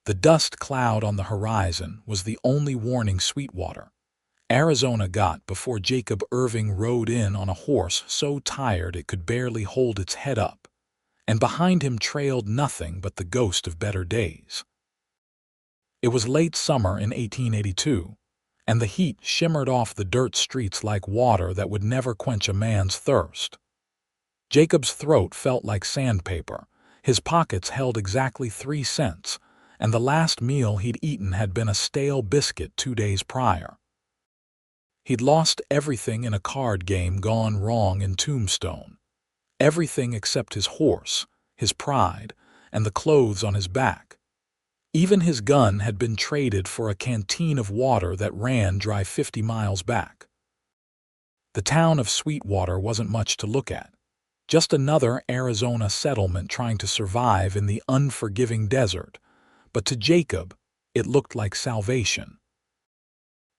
The dust cloud on the horizon was the only warning Sweetwater, Arizona got before Jacob Irving rode in on a horse so tired it could barely hold its head up, and behind him trailed nothing but the ghost of better days. It was late summer in 1882, and the heat shimmered off the dirt streets like water that would never quench a man's thirst. Jacob's throat felt like sandpaper, his pockets held exactly 3 cents, and the last meal he'd eaten had been a stale biscuit 2 days prior. He'd lost everything in a card game gone wrong in Tombstone. Everything except his horse, his pride, and the clothes on his back. Even his gun had been traded for a canteen of water that ran dry 50 miles back. The town of Sweetwater wasn't much to look at. Just another Arizona settlement trying to survive in the unforgiving desert. But to Jacob, it looked like salvation.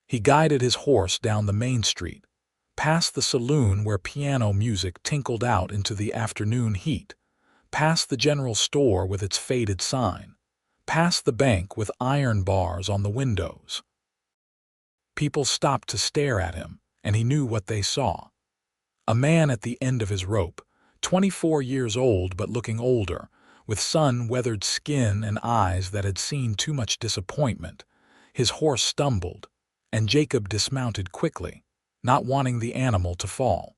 He guided his horse down the main street, past the saloon where piano music tinkled out into the afternoon heat, past the general store with its faded sign, past the bank with iron bars on the windows. People stopped to stare at him, and he knew what they saw. A man at the end of his rope, 24 years old but looking older, with sun-weathered skin and eyes that had seen too much disappointment. His horse stumbled, and Jacob dismounted quickly, not wanting the animal to fall.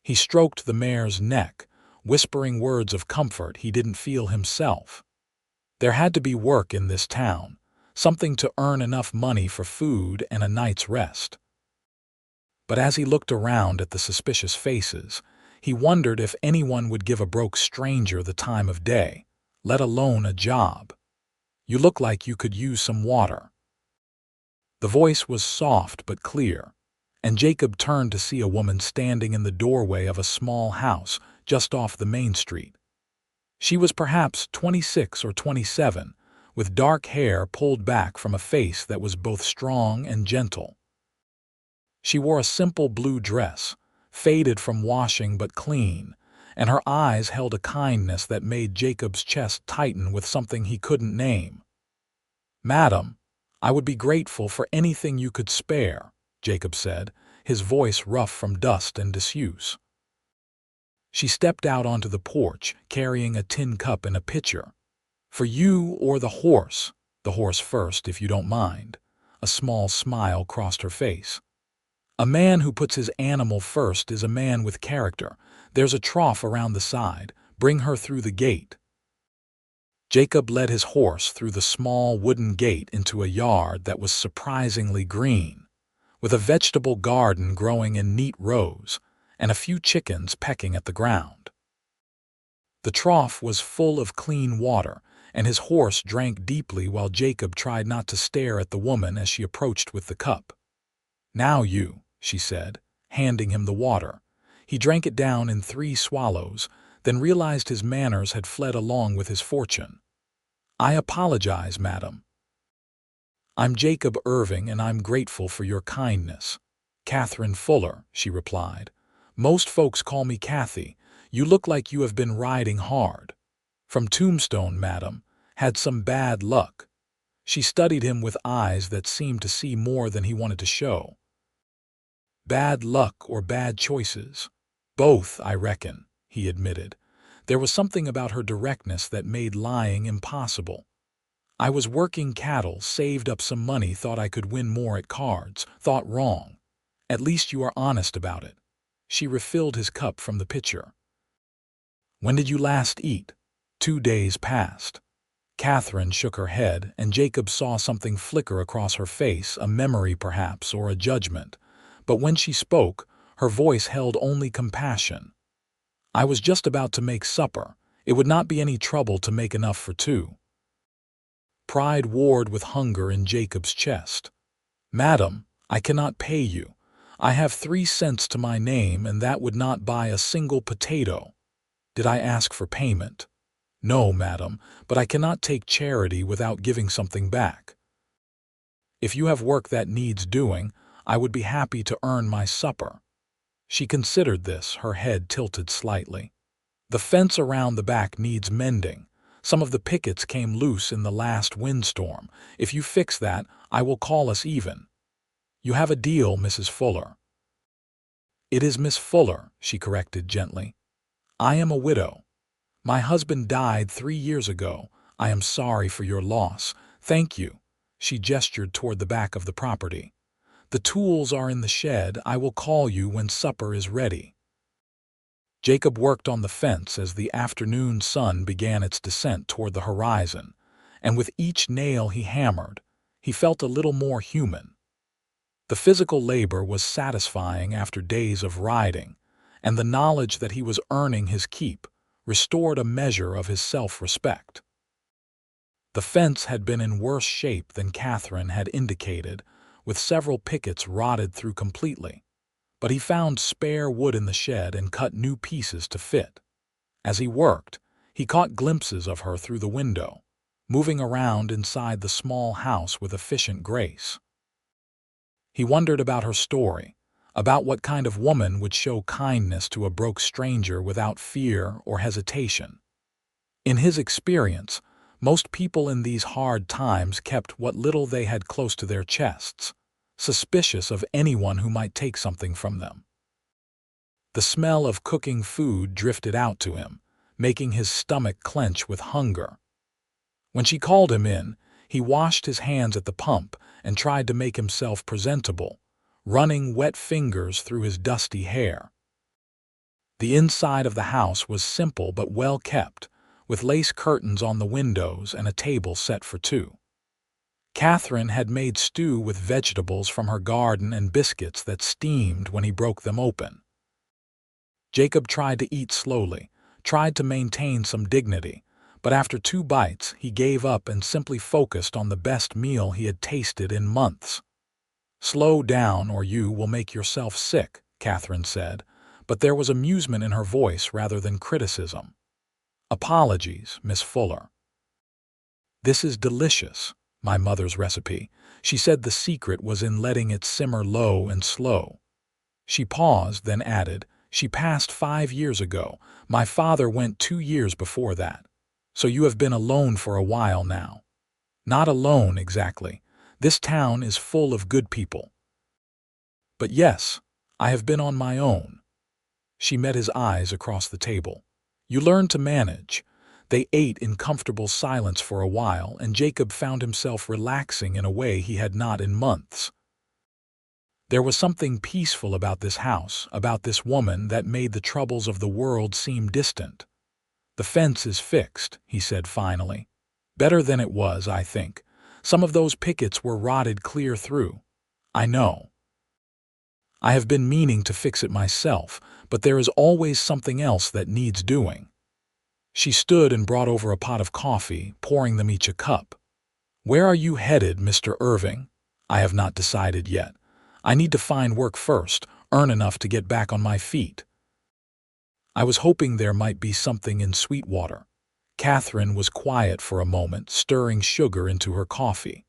He stroked the mare's neck, whispering words of comfort he didn't feel himself. There had to be work in this town, something to earn enough money for food and a night's rest. But as he looked around at the suspicious faces, he wondered if anyone would give a broke stranger the time of day, let alone a job. "You look like you could use some water." The voice was soft but clear, and Jacob turned to see a woman standing in the doorway of a small house just off the main street. She was perhaps 26 or 27, with dark hair pulled back from a face that was both strong and gentle. She wore a simple blue dress, faded from washing but clean, and her eyes held a kindness that made Jacob's chest tighten with something he couldn't name. "Madam, I would be grateful for anything you could spare," Jacob said, his voice rough from dust and disuse. She stepped out onto the porch, carrying a tin cup and a pitcher. "For you or the horse first, if you don't mind." A small smile crossed her face. "A man who puts his animal first is a man with character. There's a trough around the side. Bring her through the gate." Jacob led his horse through the small wooden gate into a yard that was surprisingly green, with a vegetable garden growing in neat rows and a few chickens pecking at the ground. The trough was full of clean water, and his horse drank deeply while Jacob tried not to stare at the woman as she approached with the cup. "Now you," she said, handing him the water. He drank it down in 3 swallows, then realized his manners had fled along with his fortune. "I apologize, madam." "I'm Jacob Irving, and I'm grateful for your kindness." "Catherine Fuller," she replied. "Most folks call me Kathy. You look like you have been riding hard." "From Tombstone, madam. Had some bad luck." She studied him with eyes that seemed to see more than he wanted to show. "Bad luck or bad choices?" "Both, I reckon," he admitted. There was something about her directness that made lying impossible. "I was working cattle, saved up some money, thought I could win more at cards, thought wrong. At least you are honest about it." She refilled his cup from the pitcher. "When did you last eat?" 2 days past." Catherine shook her head, and Jacob saw something flicker across her face, a memory perhaps, or a judgment. But when she spoke, her voice held only compassion. "I was just about to make supper. It would not be any trouble to make enough for 2. Pride warred with hunger in Jacob's chest. "Madam, I cannot pay you. I have 3 cents to my name, and that would not buy a single potato." "Did I ask for payment?" "No, madam, but I cannot take charity without giving something back. If you have work that needs doing, I would be happy to earn my supper." She considered this, her head tilted slightly. "The fence around the back needs mending. Some of the pickets came loose in the last windstorm. If you fix that, I will call us even. You have a deal, Mrs. Fuller." "It is Miss Fuller," she corrected gently. "I am a widow. My husband died 3 years ago. I am sorry for your loss. Thank you." She gestured toward the back of the property. "The tools are in the shed. I will call you when supper is ready." Jacob worked on the fence as the afternoon sun began its descent toward the horizon, and with each nail he hammered, he felt a little more human. The physical labor was satisfying after days of riding, and the knowledge that he was earning his keep restored a measure of his self-respect. The fence had been in worse shape than Catherine had indicated, with several pickets rotted through completely, but he found spare wood in the shed and cut new pieces to fit. As he worked, he caught glimpses of her through the window, moving around inside the small house with efficient grace. He wondered about her story, about what kind of woman would show kindness to a broke stranger without fear or hesitation. In his experience, most people in these hard times kept what little they had close to their chests, suspicious of anyone who might take something from them. The smell of cooking food drifted out to him, making his stomach clench with hunger. When she called him in, he washed his hands at the pump and tried to make himself presentable, running wet fingers through his dusty hair. The inside of the house was simple but well kept, with lace curtains on the windows and a table set for two. Catherine had made stew with vegetables from her garden and biscuits that steamed when he broke them open. Jacob tried to eat slowly, tried to maintain some dignity, but after 2 bites he gave up and simply focused on the best meal he had tasted in months. "Slow down or you will make yourself sick," Catherine said, but there was amusement in her voice rather than criticism. "Apologies, Miss Fuller." "This is delicious, my mother's recipe." She said the secret was in letting it simmer low and slow. She paused, then added, "She passed 5 years ago. My father went 2 years before that. So you have been alone for a while now." "Not alone, exactly. This town is full of good people. But yes, I have been on my own." She met his eyes across the table. "You learn to manage." They ate in comfortable silence for a while, and Jacob found himself relaxing in a way he had not in months. There was something peaceful about this house, about this woman, that made the troubles of the world seem distant. "The fence is fixed," he said finally. "Better than it was, I think. Some of those pickets were rotted clear through." "I know. I have been meaning to fix it myself, but there is always something else that needs doing." She stood and brought over a pot of coffee, pouring them each a cup. "Where are you headed, Mr. Irving?" "I have not decided yet. I need to find work first, earn enough to get back on my feet." "I was hoping there might be something in Sweetwater." Catherine was quiet for a moment, stirring sugar into her coffee.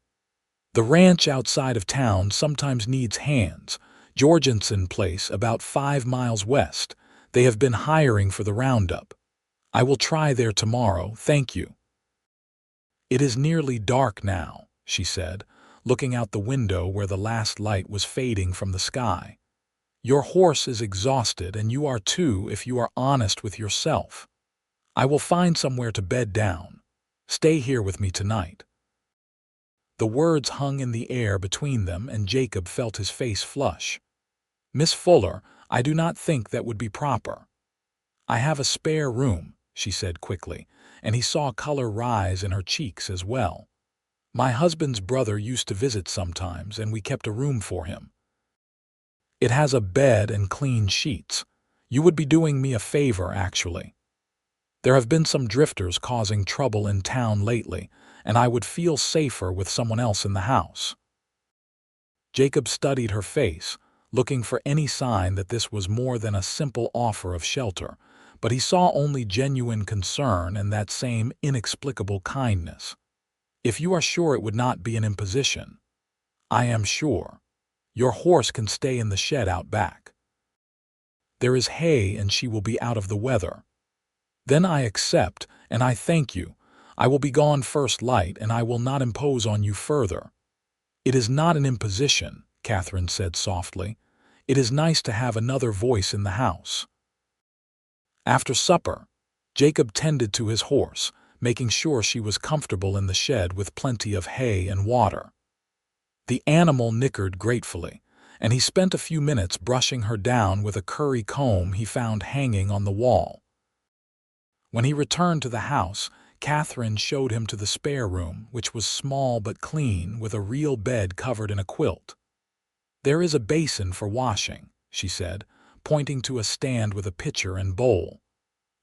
"The ranch outside of town sometimes needs hands. Jorgensen Place, about 5 miles west. They have been hiring for the roundup. I will try there tomorrow, thank you." "It is nearly dark now," she said, looking out the window where the last light was fading from the sky. "Your horse is exhausted, and you are too, if you are honest with yourself. I will find somewhere to bed down. Stay here with me tonight." The words hung in the air between them, and Jacob felt his face flush. "Miss Fuller, I do not think that would be proper." "I have a spare room," she said quickly, and he saw color rise in her cheeks as well. "My husband's brother used to visit sometimes, and we kept a room for him. It has a bed and clean sheets. You would be doing me a favor, actually. There have been some drifters causing trouble in town lately, and I would feel safer with someone else in the house." Jacob studied her face, looking for any sign that this was more than a simple offer of shelter, but he saw only genuine concern and that same inexplicable kindness. "If you are sure it would not be an imposition." "I am sure. Your horse can stay in the shed out back. There is hay and she will be out of the weather." "Then I accept, and I thank you. I will be gone first light, and I will not impose on you further." "It is not an imposition," Catherine said softly. "It is nice to have another voice in the house." After supper, Jacob tended to his horse, making sure she was comfortable in the shed with plenty of hay and water. The animal nickered gratefully, and he spent a few minutes brushing her down with a curry comb he found hanging on the wall. When he returned to the house, Catherine showed him to the spare room, which was small but clean, with a real bed covered in a quilt. "There is a basin for washing," she said, pointing to a stand with a pitcher and bowl.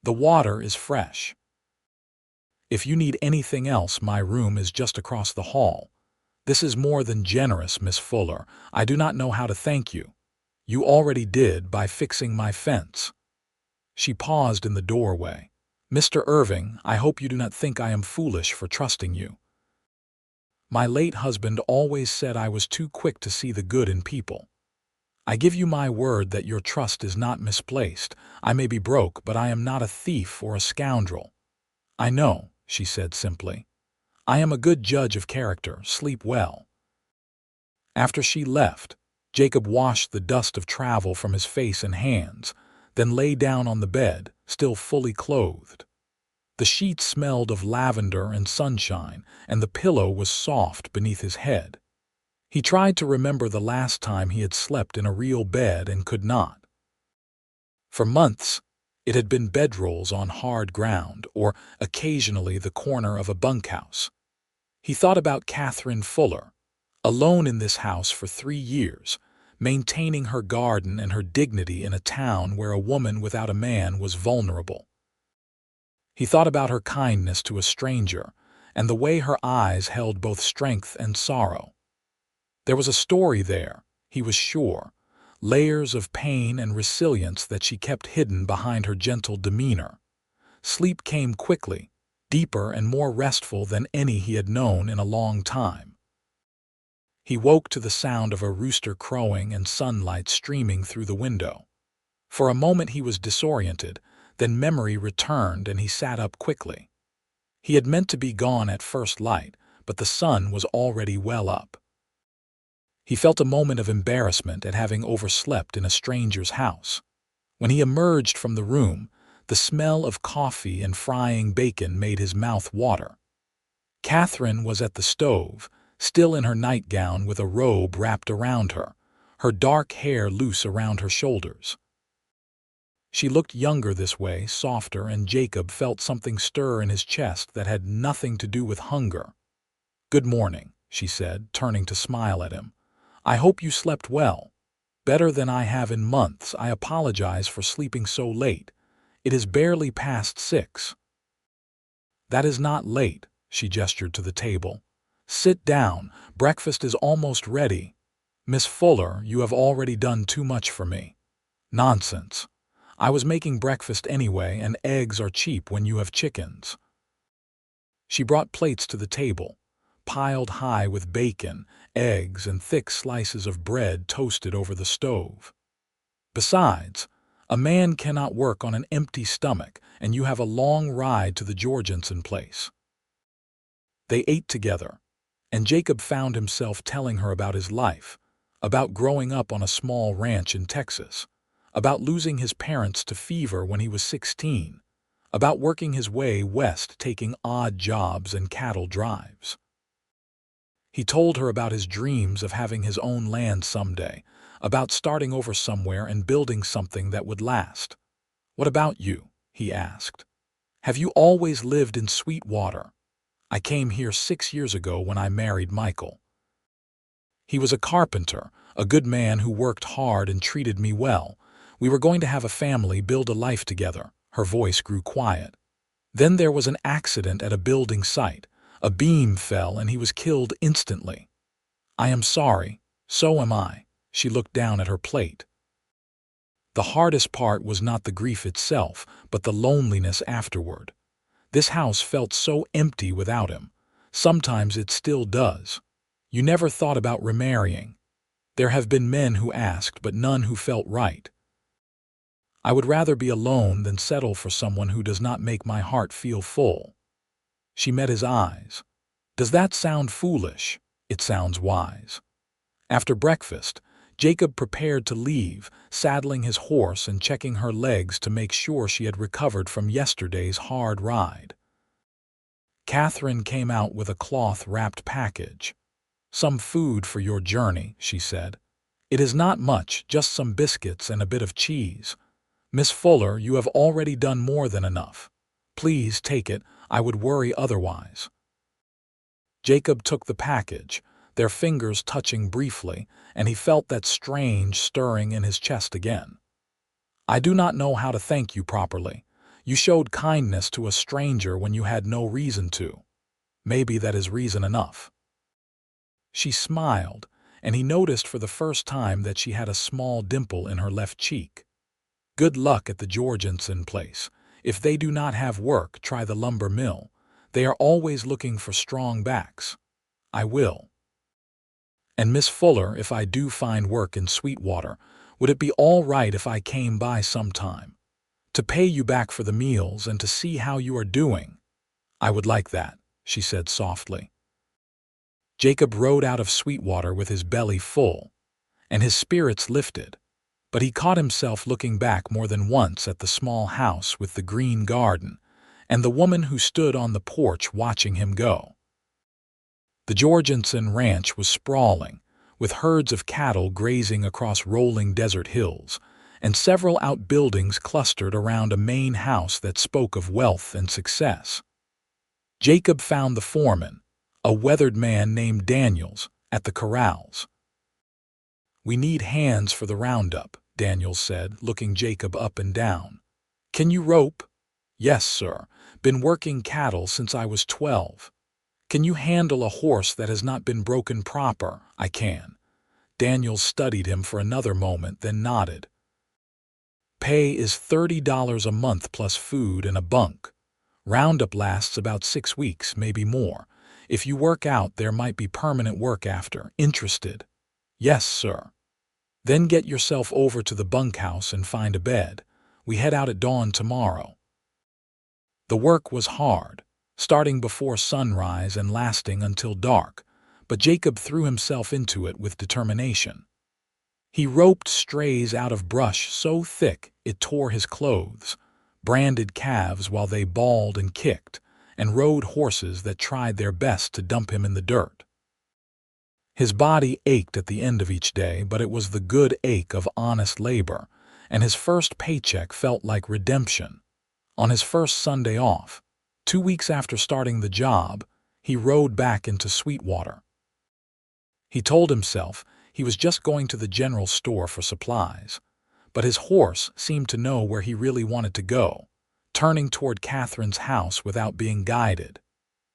"The water is fresh. If you need anything else, my room is just across the hall. This is more than generous, Miss Fuller. I do not know how to thank you. You already did by fixing my fence." She paused in the doorway. "Mr. Irving, I hope you do not think I am foolish for trusting you. My late husband always said I was too quick to see the good in people. I give you my word that your trust is not misplaced. I may be broke, but I am not a thief or a scoundrel." "I know," she said simply. "I am a good judge of character. Sleep well." After she left, Jacob washed the dust of travel from his face and hands, then lay down on the bed, still fully clothed. The sheets smelled of lavender and sunshine, and the pillow was soft beneath his head. He tried to remember the last time he had slept in a real bed and could not. For months, it had been bedrolls on hard ground, or occasionally the corner of a bunkhouse. He thought about Catherine Fuller, alone in this house for 3 years, maintaining her garden and her dignity in a town where a woman without a man was vulnerable. He thought about her kindness to a stranger, and the way her eyes held both strength and sorrow. There was a story there, he was sure, layers of pain and resilience that she kept hidden behind her gentle demeanor. Sleep came quickly, deeper and more restful than any he had known in a long time. He woke to the sound of a rooster crowing and sunlight streaming through the window. For a moment he was disoriented, then memory returned and he sat up quickly. He had meant to be gone at first light, but the sun was already well up. He felt a moment of embarrassment at having overslept in a stranger's house. When he emerged from the room, the smell of coffee and frying bacon made his mouth water. Catherine was at the stove, still in her nightgown with a robe wrapped around her dark hair loose around her shoulders. She looked younger this way, softer, and Jacob felt something stir in his chest that had nothing to do with hunger. "Good morning," she said, turning to smile at him. "I hope you slept well. Better than I have in months. I apologize for sleeping so late. It is barely past 6. "That is not late," she gestured to the table. "Sit down. Breakfast is almost ready." "Miss Fuller, you have already done too much for me." "Nonsense. I was making breakfast anyway, and eggs are cheap when you have chickens." She brought plates to the table, piled high with bacon, eggs, and thick slices of bread toasted over the stove. "Besides, a man cannot work on an empty stomach, and you have a long ride to the Jorgensen place." They ate together, and Jacob found himself telling her about his life, about growing up on a small ranch in Texas, about losing his parents to fever when he was 16, about working his way west taking odd jobs and cattle drives. He told her about his dreams of having his own land someday, about starting over somewhere and building something that would last. "What about you?" he asked. "Have you always lived in Sweetwater?" "I came here 6 years ago when I married Michael. He was a carpenter, a good man who worked hard and treated me well. We were going to have a family, build a life together." Her voice grew quiet. "Then there was an accident at a building site. A beam fell and he was killed instantly." "I am sorry. So am I." She looked down at her plate. The hardest part was not the grief itself, but the loneliness afterward. This house felt so empty without him. Sometimes it still does. "You never thought about remarrying?" "There have been men who asked, but none who felt right. I would rather be alone than settle for someone who does not make my heart feel full." She met his eyes. Does that sound foolish? It sounds wise. After breakfast, Jacob prepared to leave, saddling his horse and checking her legs to make sure she had recovered from yesterday's hard ride. Catherine came out with a cloth-wrapped package. "Some food for your journey," she said. "It is not much, just some biscuits and a bit of cheese. Miss Fuller, you have already done more than enough. Please take it, I would worry otherwise." Jacob took the package, their fingers touching briefly, and he felt that strange stirring in his chest again. "I do not know how to thank you properly. You showed kindness to a stranger when you had no reason to. Maybe that is reason enough." She smiled, and he noticed for the first time that she had a small dimple in her left cheek. "Good luck at the Jorgensen place. If they do not have work, try the lumber mill. They are always looking for strong backs." "I will." "And Miss Fuller, if I do find work in Sweetwater, would it be all right if I came by sometime? To pay you back for the meals and to see how you are doing?" "I would like that," she said softly. Jacob rode out of Sweetwater with his belly full, and his spirits lifted, but he caught himself looking back more than once at the small house with the green garden and the woman who stood on the porch watching him go. The Jorgensen ranch was sprawling, with herds of cattle grazing across rolling desert hills, and several outbuildings clustered around a main house that spoke of wealth and success. Jacob found the foreman, a weathered man named Daniels, at the corrals. "We need hands for the roundup," Daniels said, looking Jacob up and down. "Can you rope?" "Yes, sir. Been working cattle since I was 12. "Can you handle a horse that has not been broken proper?" "I can." Daniels studied him for another moment, then nodded. "Pay is $30 a month plus food and a bunk. Roundup lasts about 6 weeks, maybe more. If you work out, there might be permanent work after. Interested?" "Yes, sir." "Then get yourself over to the bunkhouse and find a bed. We head out at dawn tomorrow." The work was hard, starting before sunrise and lasting until dark, but Jacob threw himself into it with determination. He roped strays out of brush so thick it tore his clothes, branded calves while they bawled and kicked, and rode horses that tried their best to dump him in the dirt. His body ached at the end of each day, but it was the good ache of honest labor, and his first paycheck felt like redemption. On his first Sunday off, 2 weeks after starting the job, he rode back into Sweetwater. He told himself he was just going to the general store for supplies, but his horse seemed to know where he really wanted to go, turning toward Catherine's house without being guided.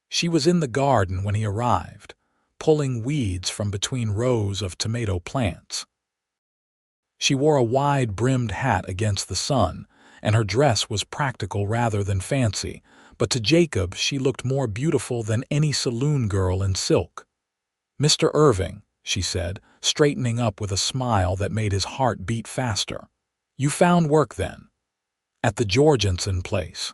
She was in the garden when he arrived, pulling weeds from between rows of tomato plants. She wore a wide-brimmed hat against the sun, and her dress was practical rather than fancy, but to Jacob she looked more beautiful than any saloon girl in silk. "Mr. Irving," she said, straightening up with a smile that made his heart beat faster. "You found work then?" "At the Jorgensen place."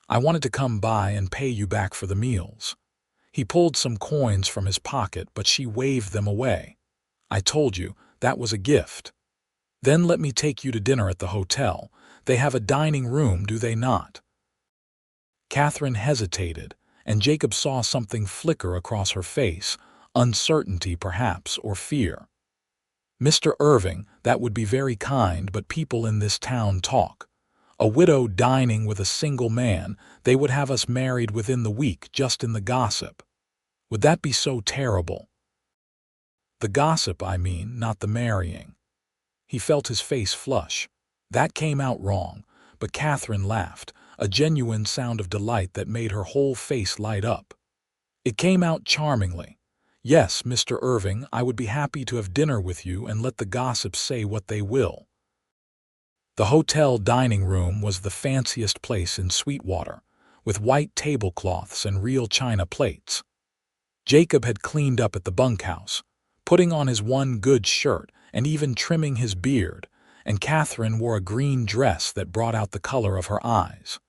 "I wanted to come by and pay you back for the meals." He pulled some coins from his pocket, but she waved them away. "I told you, that was a gift." "Then let me take you to dinner at the hotel. They have a dining room, do they not?" Catherine hesitated, and Jacob saw something flicker across her face, uncertainty perhaps, or fear. "Mr. Irving, that would be very kind, but people in this town talk. A widow dining with a single man, they would have us married within the week just in the gossip. Would that be so terrible?" "The gossip, I mean, not the marrying." He felt his face flush. That came out wrong, but Catherine laughed, a genuine sound of delight that made her whole face light up. It came out charmingly. "Yes, Mr. Irving, I would be happy to have dinner with you and let the gossips say what they will." The hotel dining room was the fanciest place in Sweetwater, with white tablecloths and real china plates. Jacob had cleaned up at the bunkhouse, putting on his one good shirt and even trimming his beard, and Catherine wore a green dress that brought out the color of her eyes.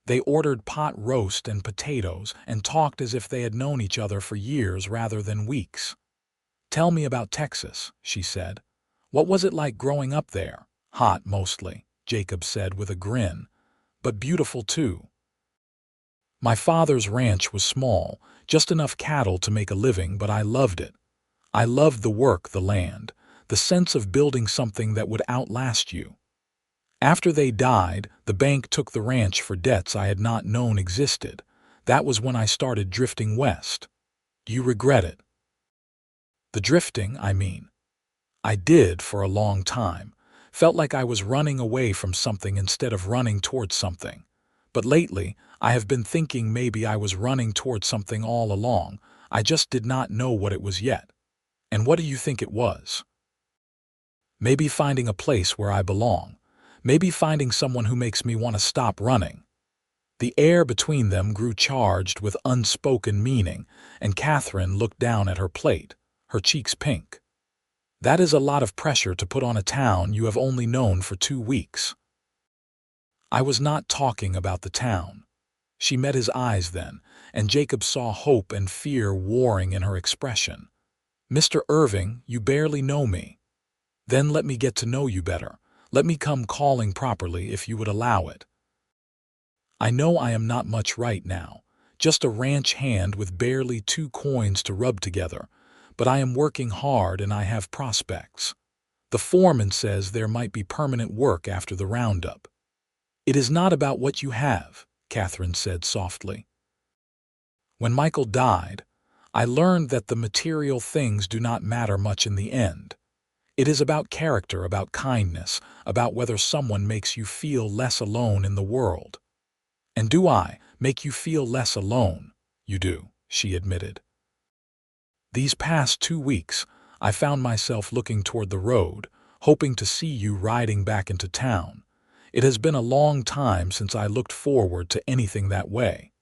They ordered pot roast and potatoes and talked as if they had known each other for years rather than weeks. "Tell me about Texas," she said. "What was it like growing up there?" "Hot, mostly," Jacob said with a grin, "but beautiful too. My father's ranch was small, just enough cattle to make a living, but I loved it. I loved the work, the land, the sense of building something that would outlast you. After they died, the bank took the ranch for debts I had not known existed. That was when I started drifting west." "Do you regret it?" "The drifting, I mean." "I did for a long time. Felt like I was running away from something instead of running towards something. But lately, I have been thinking maybe I was running towards something all along. I just did not know what it was yet." "And what do you think it was?" "Maybe finding a place where I belong. Maybe finding someone who makes me want to stop running." The air between them grew charged with unspoken meaning, and Catherine looked down at her plate, her cheeks pink. "That is a lot of pressure to put on a town you have only known for 2 weeks." "I was not talking about the town." She met his eyes then, and Jacob saw hope and fear warring in her expression. "Mr. Irving, you barely know me. Then let me get to know you better. Let me come calling properly if you would allow it. I know I am not much right now, just a ranch hand with barely 2 coins to rub together, but I am working hard and I have prospects. The foreman says there might be permanent work after the roundup." "It is not about what you have," Catherine said softly. "When Michael died, I learned that the material things do not matter much in the end. It is about character, about kindness, about whether someone makes you feel less alone in the world." "And do I make you feel less alone?" "You do," she admitted. "These past 2 weeks, I found myself looking toward the road, hoping to see you riding back into town. It has been a long time since I looked forward to anything that way.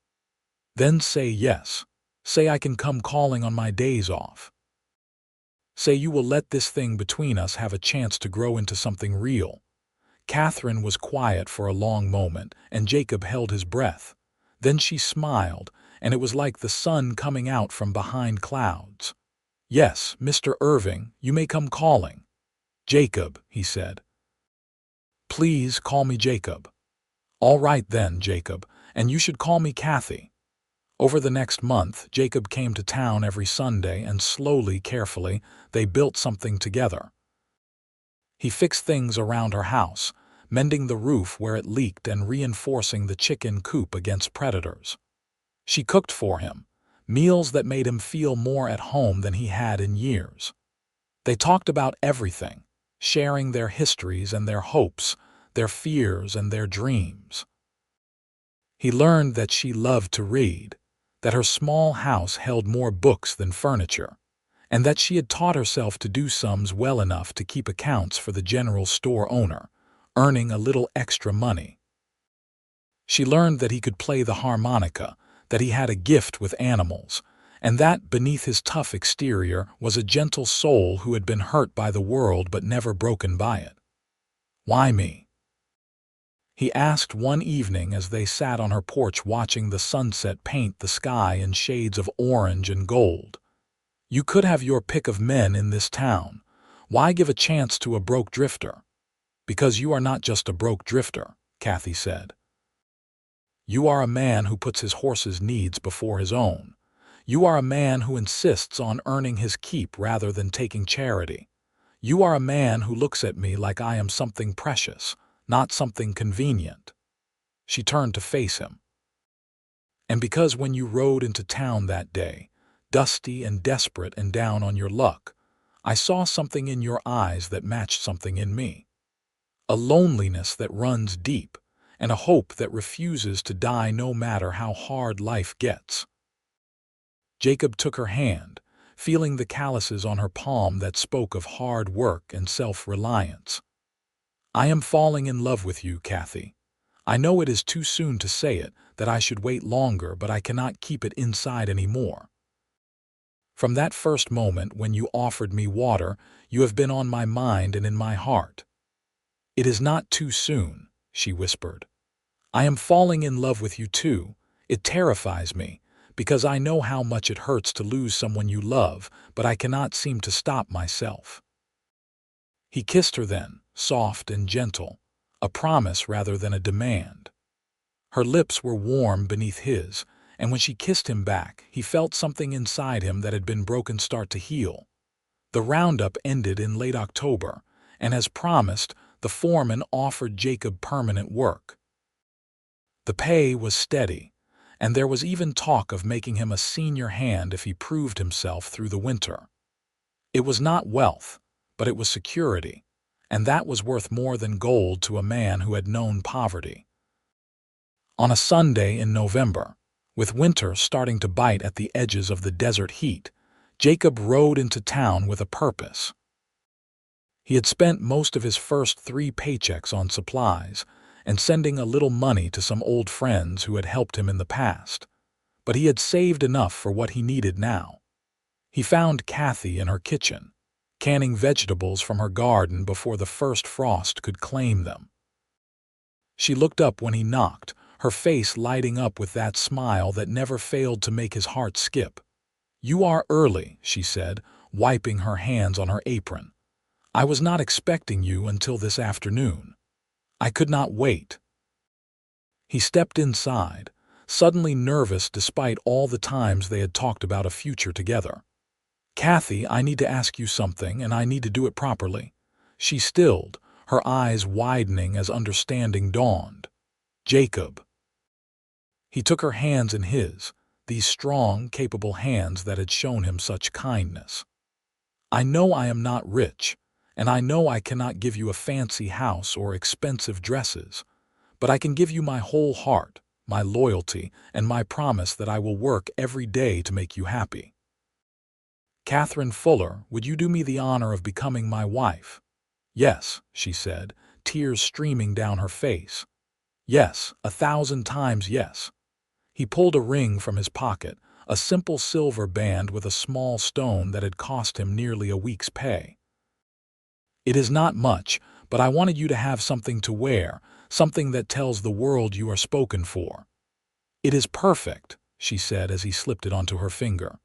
Then say yes. Say I can come calling on my days off. Say you will let this thing between us have a chance to grow into something real." Catherine was quiet for a long moment, and Jacob held his breath. Then she smiled, and it was like the sun coming out from behind clouds. "Yes, Mr. Irving, you may come calling." "Jacob," he said. "Please call me Jacob." "All right then, Jacob, and you should call me Kathy." Over the next month, Jacob came to town every Sunday, and slowly, carefully, they built something together. He fixed things around her house, mending the roof where it leaked and reinforcing the chicken coop against predators. She cooked for him, meals that made him feel more at home than he had in years. They talked about everything, sharing their histories and their hopes, their fears and their dreams. He learned that she loved to read, that her small house held more books than furniture, and that she had taught herself to do sums well enough to keep accounts for the general store owner, earning a little extra money. She learned that he could play the harmonica, that he had a gift with animals, and that, beneath his tough exterior, was a gentle soul who had been hurt by the world but never broken by it. "Why me?" he asked one evening as they sat on her porch watching the sunset paint the sky in shades of orange and gold. "You could have your pick of men in this town. Why give a chance to a broke drifter?" "Because you are not just a broke drifter," Kathy said. "You are a man who puts his horse's needs before his own. You are a man who insists on earning his keep rather than taking charity. You are a man who looks at me like I am something precious, not something convenient." She turned to face him. "And because when you rode into town that day, dusty and desperate and down on your luck, I saw something in your eyes that matched something in me. A loneliness that runs deep, and a hope that refuses to die no matter how hard life gets." Jacob took her hand, feeling the calluses on her palm that spoke of hard work and self-reliance. "I am falling in love with you, Kathy. I know it is too soon to say it, that I should wait longer, but I cannot keep it inside anymore. From that first moment when you offered me water, you have been on my mind and in my heart." "It is not too soon," she whispered. I am falling in love with you too. It terrifies me, because I know how much it hurts to lose someone you love, but I cannot seem to stop myself." He kissed her then, soft and gentle, a promise rather than a demand. Her lips were warm beneath his, and when she kissed him back, he felt something inside him that had been broken start to heal. The roundup ended in late October, and as promised, the foreman offered Jacob permanent work. The pay was steady, and there was even talk of making him a senior hand if he proved himself through the winter. It was not wealth, but it was security, and that was worth more than gold to a man who had known poverty. On a Sunday in November, with winter starting to bite at the edges of the desert heat, Jacob rode into town with a purpose. He had spent most of his first 3 paychecks on supplies and sending a little money to some old friends who had helped him in the past, but he had saved enough for what he needed now. He found Kathy in her kitchen, canning vegetables from her garden before the first frost could claim them. She looked up when he knocked, her face lighting up with that smile that never failed to make his heart skip. "You are early," she said, wiping her hands on her apron. "I was not expecting you until this afternoon. I could not wait." He stepped inside, suddenly nervous despite all the times they had talked about a future together. "Kathy, I need to ask you something, and I need to do it properly." She stilled, her eyes widening as understanding dawned. "Jacob." He took her hands in his, these strong, capable hands that had shown him such kindness. "I know I am not rich, and I know I cannot give you a fancy house or expensive dresses, but I can give you my whole heart, my loyalty, and my promise that I will work every day to make you happy. Catherine Fuller, would you do me the honor of becoming my wife?" "Yes," she said, tears streaming down her face. "Yes, 1,000 times yes." He pulled a ring from his pocket, a simple silver band with a small stone that had cost him nearly a week's pay. "It is not much, but I wanted you to have something to wear, something that tells the world you are spoken for." "It is perfect," she said as he slipped it onto her finger.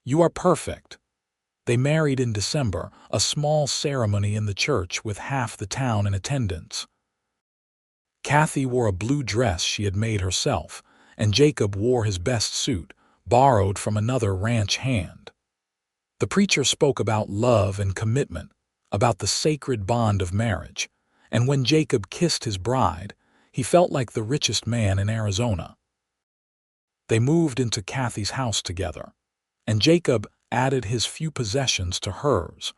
"You are perfect." They married in December, a small ceremony in the church with half the town in attendance. Kathy wore a blue dress she had made herself, and Jacob wore his best suit, borrowed from another ranch hand. The preacher spoke about love and commitment, about the sacred bond of marriage, and when Jacob kissed his bride, he felt like the richest man in Arizona. They moved into Kathy's house together, and Jacob added his few possessions to hers,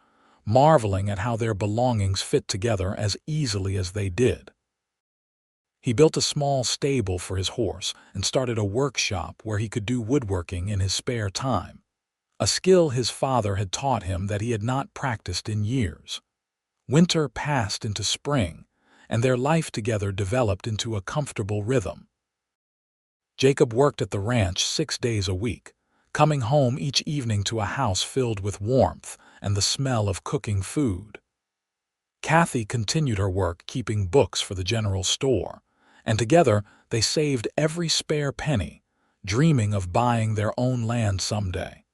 marveling at how their belongings fit together as easily as they did. He built a small stable for his horse and started a workshop where he could do woodworking in his spare time, a skill his father had taught him that he had not practiced in years. Winter passed into spring, and their life together developed into a comfortable rhythm. Jacob worked at the ranch 6 days a week, coming home each evening to a house filled with warmth and the smell of cooking food. Kathy continued her work keeping books for the general store, and together they saved every spare penny, dreaming of buying their own land someday.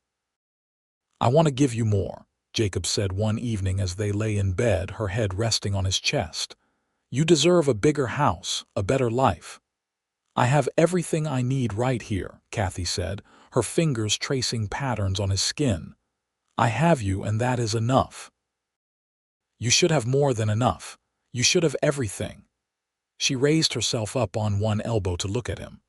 "I want to give you more," Jacob said one evening as they lay in bed, her head resting on his chest. "You deserve a bigger house, a better life." "I have everything I need right here," Kathy said, her fingers tracing patterns on his skin. "I have you, and that is enough." "You should have more than enough. You should have everything." She raised herself up on one elbow to look at him.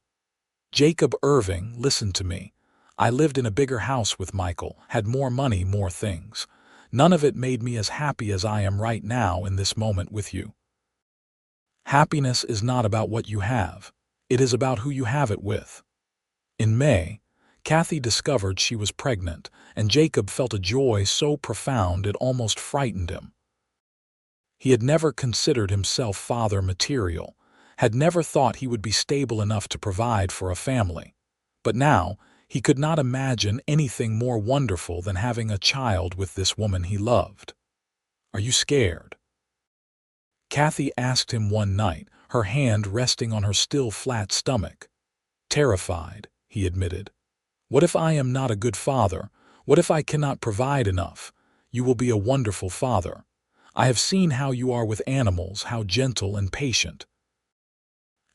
"Jacob Irving, listen to me. I lived in a bigger house with Michael, had more money, more things. None of it made me as happy as I am right now in this moment with you. Happiness is not about what you have. It is about who you have it with." In May, Kathy discovered she was pregnant, and Jacob felt a joy so profound it almost frightened him. He had never considered himself father material, had never thought he would be stable enough to provide for a family. But now, he could not imagine anything more wonderful than having a child with this woman he loved. "Are you scared?" Kathy asked him one night, her hand resting on her still flat stomach. "Terrified," he admitted. "What if I am not a good father? What if I cannot provide enough? You will be a wonderful father. I have seen how you are with animals, how gentle and patient.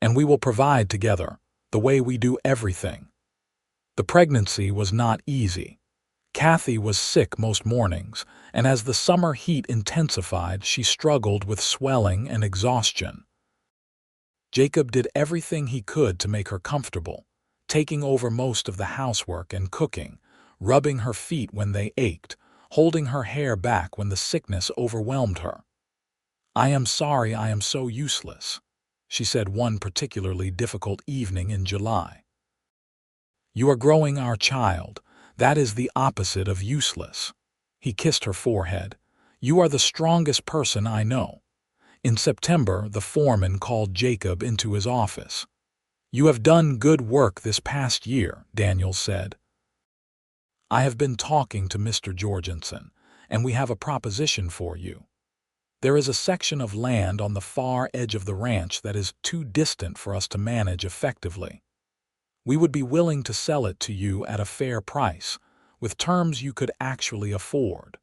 And we will provide together, the way we do everything." The pregnancy was not easy. Kathy was sick most mornings, and as the summer heat intensified, she struggled with swelling and exhaustion. Jacob did everything he could to make her comfortable, taking over most of the housework and cooking, rubbing her feet when they ached, holding her hair back when the sickness overwhelmed her. "I am sorry I am so useless," she said one particularly difficult evening in July. "You are growing our child. That is the opposite of useless." He kissed her forehead. "You are the strongest person I know." In September, the foreman called Jacob into his office. "You have done good work this past year," Daniel said. "I have been talking to Mr. Jorgensen, and we have a proposition for you. There is a section of land on the far edge of the ranch that is too distant for us to manage effectively. We would be willing to sell it to you at a fair price, with terms you could actually afford.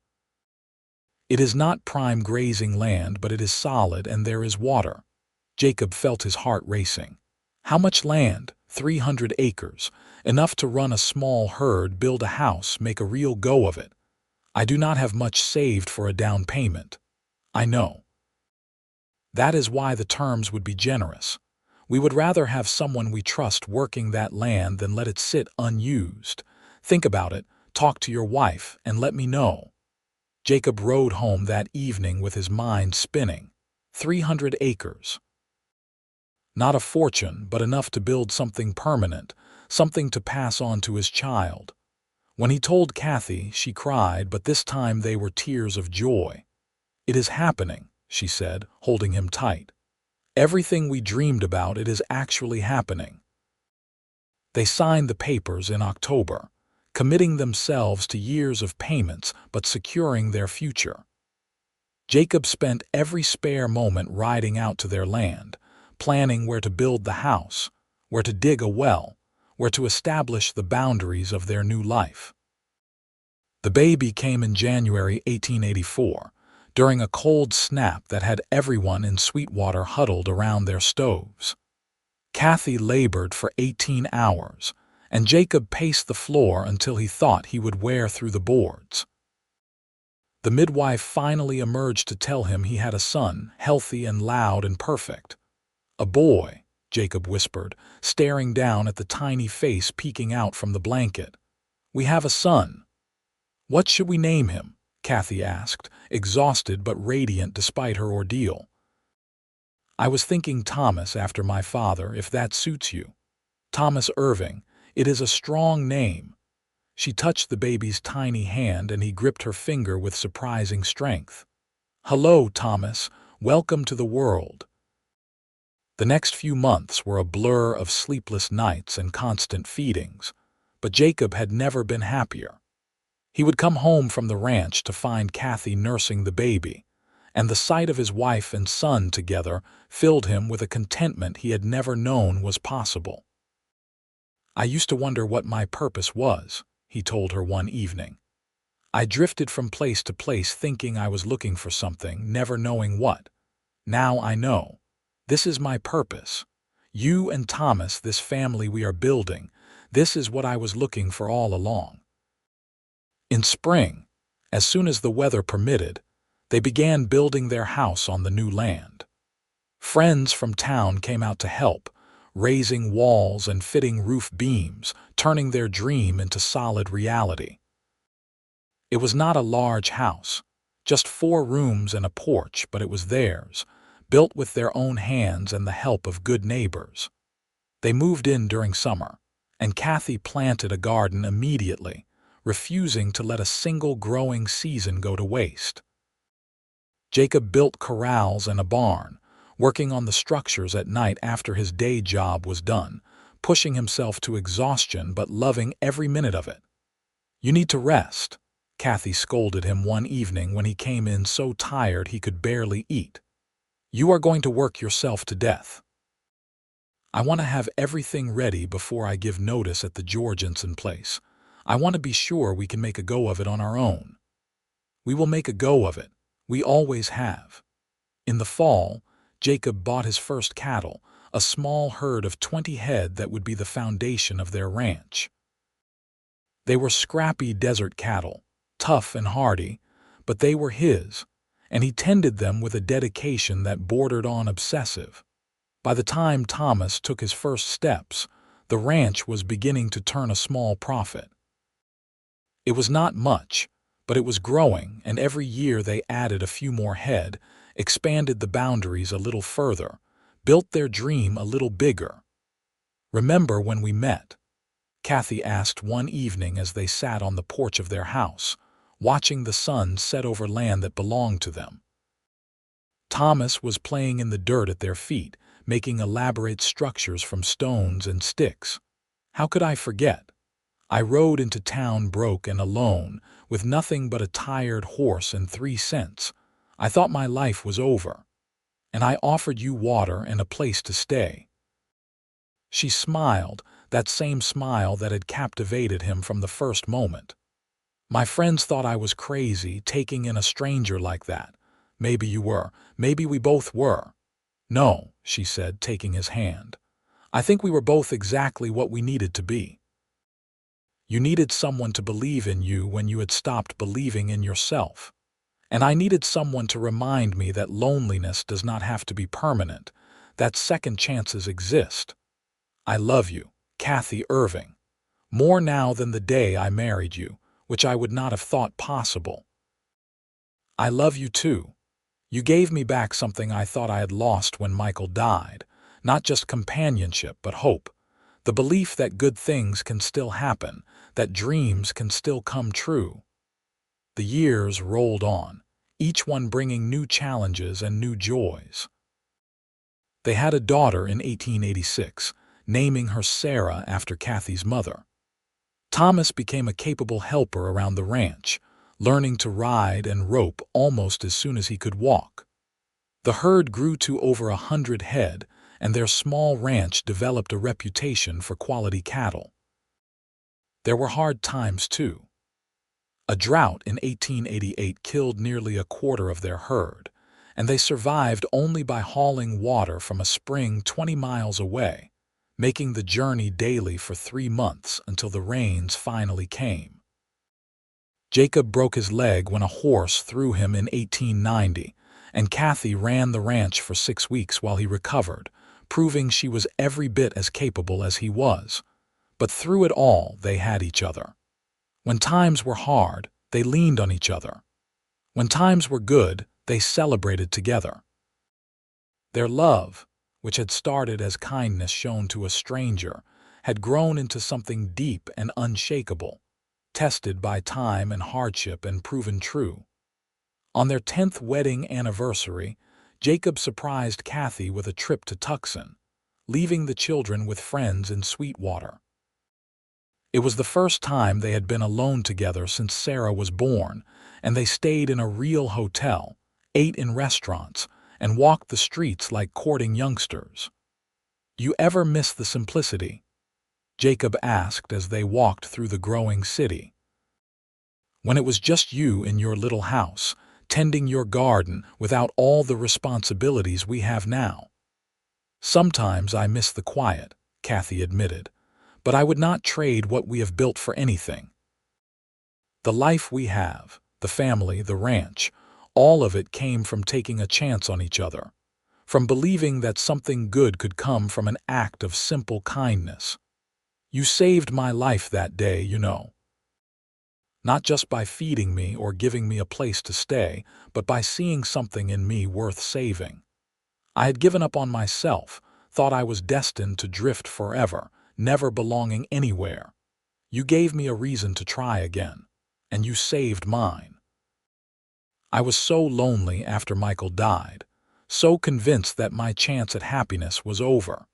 It is not prime grazing land, but it is solid and there is water." Jacob felt his heart racing. "How much land?" 300 acres. "Enough to run a small herd, build a house, make a real go of it. I do not have much saved for a down payment." "I know. That is why the terms would be generous. We would rather have someone we trust working that land than let it sit unused. Think about it, talk to your wife, and let me know." Jacob rode home that evening with his mind spinning. 300 acres. Not a fortune, but enough to build something permanent, something to pass on to his child. When he told Kathy, she cried, but this time they were tears of joy. "It is happening," she said, holding him tight. "Everything we dreamed about, it is actually happening." They signed the papers in October, committing themselves to years of payments but securing their future. Jacob spent every spare moment riding out to their land, planning where to build the house, where to dig a well, where to establish the boundaries of their new life. The baby came in January 1884, during a cold snap that had everyone in Sweetwater huddled around their stoves. Kathy labored for 18 hours, and Jacob paced the floor until he thought he would wear through the boards. The midwife finally emerged to tell him he had a son, healthy and loud and perfect. "A boy," Jacob whispered, staring down at the tiny face peeking out from the blanket. "We have a son." "What should we name him?" Kathy asked, exhausted but radiant despite her ordeal. "I was thinking Thomas after my father, if that suits you. Thomas Irving. It is a strong name." She touched the baby's tiny hand and he gripped her finger with surprising strength. "Hello, Thomas. Welcome to the world." The next few months were a blur of sleepless nights and constant feedings, but Jacob had never been happier. He would come home from the ranch to find Kathy nursing the baby, and the sight of his wife and son together filled him with a contentment he had never known was possible. "I used to wonder what my purpose was," he told her one evening. "I drifted from place to place thinking I was looking for something, never knowing what. Now I know. This is my purpose. You and Thomas, this family we are building, this is what I was looking for all along." In spring, as soon as the weather permitted, they began building their house on the new land. Friends from town came out to help, raising walls and fitting roof beams, turning their dream into solid reality. It was not a large house, just 4 rooms and a porch, but it was theirs, built with their own hands and the help of good neighbors. They moved in during summer, and Kathy planted a garden immediately, refusing to let a single growing season go to waste. Jacob built corrals and a barn, working on the structures at night after his day job was done, pushing himself to exhaustion but loving every minute of it. "You need to rest," Kathy scolded him one evening when he came in so tired he could barely eat. "You are going to work yourself to death." I want to have everything ready before I give notice at the Jorgensen place. I want to be sure we can make a go of it on our own. We will make a go of it. We always have. In the fall, Jacob bought his first cattle, a small herd of 20 head that would be the foundation of their ranch. They were scrappy desert cattle, tough and hardy, but they were his, and he tended them with a dedication that bordered on obsessive. By the time Thomas took his first steps, the ranch was beginning to turn a small profit. It was not much, but it was growing, and every year they added a few more head, expanded the boundaries a little further, built their dream a little bigger. "Remember when we met?" Kathy asked one evening as they sat on the porch of their house, watching the sun set over land that belonged to them. Thomas was playing in the dirt at their feet, making elaborate structures from stones and sticks. How could I forget? I rode into town broke and alone, with nothing but a tired horse and 3 cents. I thought my life was over. And I offered you water and a place to stay. She smiled, that same smile that had captivated him from the first moment. "My friends thought I was crazy, taking in a stranger like that. Maybe you were. Maybe we both were." "No," she said, taking his hand. "I think we were both exactly what we needed to be. You needed someone to believe in you when you had stopped believing in yourself. And I needed someone to remind me that loneliness does not have to be permanent, that second chances exist. I love you, Kathy Irving, more now than the day I married you, which I would not have thought possible. I love you too. You gave me back something I thought I had lost when Michael died, not just companionship but hope, the belief that good things can still happen, that dreams can still come true." The years rolled on, each one bringing new challenges and new joys. They had a daughter in 1886, naming her Sarah after Kathy's mother. Thomas became a capable helper around the ranch, learning to ride and rope almost as soon as he could walk. The herd grew to over 100 head, and their small ranch developed a reputation for quality cattle. There were hard times, too. A drought in 1888 killed nearly a quarter of their herd, and they survived only by hauling water from a spring 20 miles away, making the journey daily for 3 months until the rains finally came. Jacob broke his leg when a horse threw him in 1890, and Kathy ran the ranch for 6 weeks while he recovered, proving she was every bit as capable as he was. But through it all, they had each other. When times were hard, they leaned on each other. When times were good, they celebrated together. Their love, which had started as kindness shown to a stranger, had grown into something deep and unshakable, tested by time and hardship and proven true. On their 10th wedding anniversary, Jacob surprised Kathy with a trip to Tucson, leaving the children with friends in Sweetwater. It was the first time they had been alone together since Sarah was born, and they stayed in a real hotel, ate in restaurants, and walked the streets like courting youngsters. "You ever miss the simplicity?" Jacob asked as they walked through the growing city. "When it was just you in your little house, tending your garden without all the responsibilities we have now." "Sometimes I miss the quiet," Kathy admitted, "but I would not trade what we have built for anything. The life we have, the family, the ranch, all of it came from taking a chance on each other, from believing that something good could come from an act of simple kindness. You saved my life that day, you know. Not just by feeding me or giving me a place to stay, but by seeing something in me worth saving. I had given up on myself, thought I was destined to drift forever, never belonging anywhere. You gave me a reason to try again, and you saved mine. I was so lonely after Michael died, so convinced that my chance at happiness was over.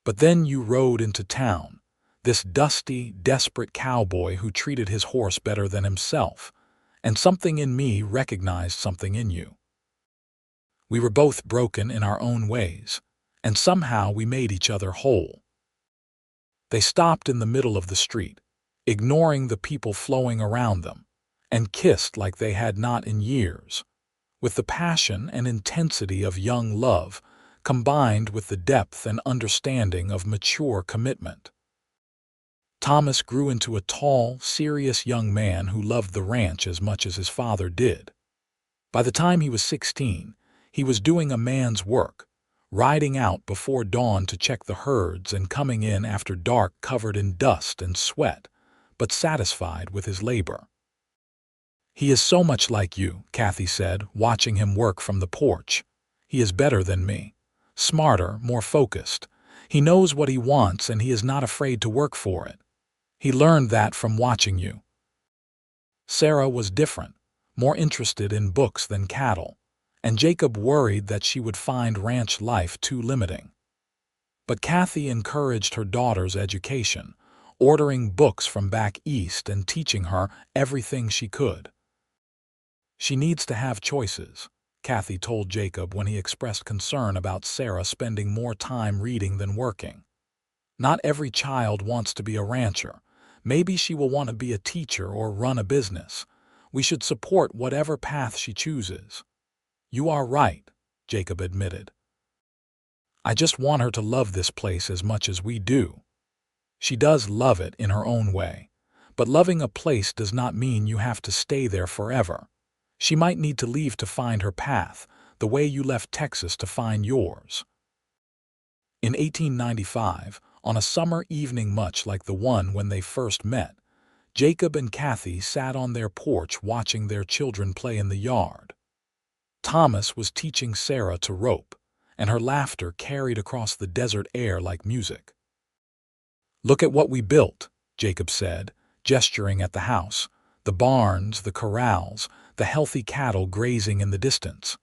But then you rode into town, this dusty, desperate cowboy who treated his horse better than himself, and something in me recognized something in you. We were both broken in our own ways, and somehow we made each other whole. They stopped in the middle of the street, ignoring the people flowing around them, and kissed like they had not in years, with the passion and intensity of young love combined with the depth and understanding of mature commitment. Thomas grew into a tall, serious young man who loved the ranch as much as his father did. By the time he was 16, he was doing a man's work, riding out before dawn to check the herds and coming in after dark covered in dust and sweat, but satisfied with his labor. "He is so much like you," Kathy said, watching him work from the porch. "He is better than me. Smarter, more focused. He knows what he wants and he is not afraid to work for it. He learned that from watching you." Sarah was different, more interested in books than cattle, and Jacob worried that she would find ranch life too limiting. But Kathy encouraged her daughter's education, ordering books from back east and teaching her everything she could. "She needs to have choices," Kathy told Jacob when he expressed concern about Sarah spending more time reading than working. "Not every child wants to be a rancher. Maybe she will want to be a teacher or run a business. We should support whatever path she chooses." "You are right," Jacob admitted. "I just want her to love this place as much as we do." She does love it in her own way, but loving a place does not mean you have to stay there forever. She might need to leave to find her path, the way you left Texas to find yours. In 1895, on a summer evening much like the one when they first met, Jacob and Kathy sat on their porch watching their children play in the yard. Thomas was teaching Sarah to rope, and her laughter carried across the desert air like music. "Look at what we built," Jacob said, gesturing at the house, the barns, the corrals, the healthy cattle grazing in the distance.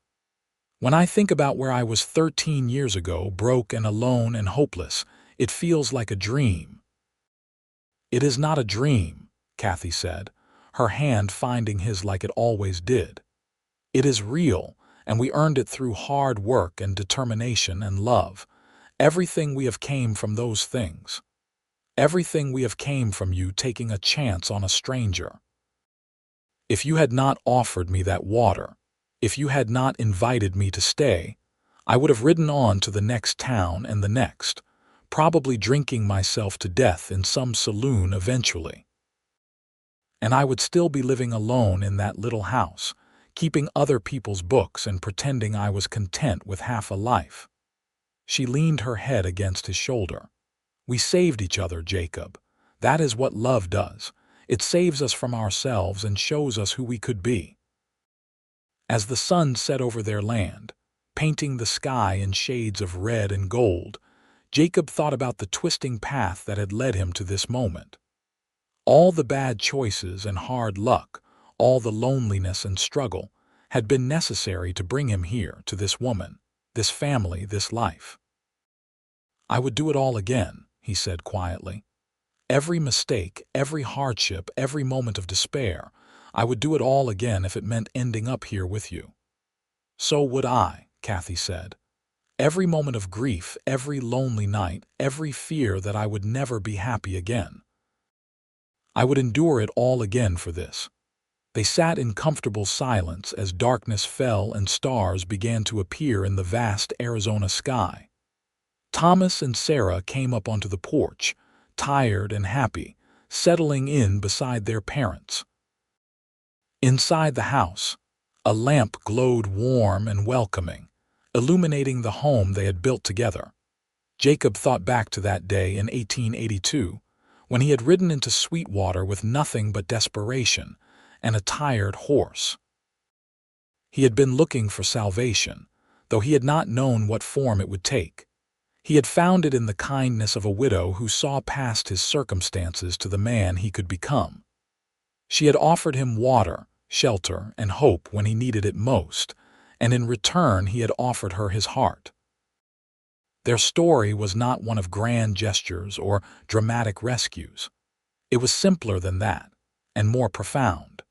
"When I think about where I was 13 years ago, broke and alone and hopeless, it feels like a dream." "It is not a dream," Kathy said, her hand finding his like it always did. "It is real, and we earned it through hard work and determination and love. Everything we have came from those things. Everything we have came from you taking a chance on a stranger. If you had not offered me that water, if you had not invited me to stay, I would have ridden on to the next town and the next, probably drinking myself to death in some saloon eventually. And I would still be living alone in that little house, keeping other people's books and pretending I was content with half a life." She leaned her head against his shoulder. "We saved each other, Jacob. That is what love does. It saves us from ourselves and shows us who we could be." As the sun set over their land, painting the sky in shades of red and gold, Jacob thought about the twisting path that had led him to this moment. All the bad choices and hard luck, all the loneliness and struggle, had been necessary to bring him here, to this woman, this family, this life. "I would do it all again," he said quietly. "Every mistake, every hardship, every moment of despair, I would do it all again if it meant ending up here with you." "So would I," Kathy said. "Every moment of grief, every lonely night, every fear that I would never be happy again. I would endure it all again for this." They sat in comfortable silence as darkness fell and stars began to appear in the vast Arizona sky. Thomas and Sarah came up onto the porch, tired and happy, settling in beside their parents. Inside the house, a lamp glowed warm and welcoming, illuminating the home they had built together. Jacob thought back to that day in 1882, when he had ridden into Sweetwater with nothing but desperation and a tired horse. He had been looking for salvation, though he had not known what form it would take. He had found it in the kindness of a widow who saw past his circumstances to the man he could become. She had offered him water, shelter, and hope when he needed it most, and in return he had offered her his heart. Their story was not one of grand gestures or dramatic rescues. It was simpler than that, and more profound.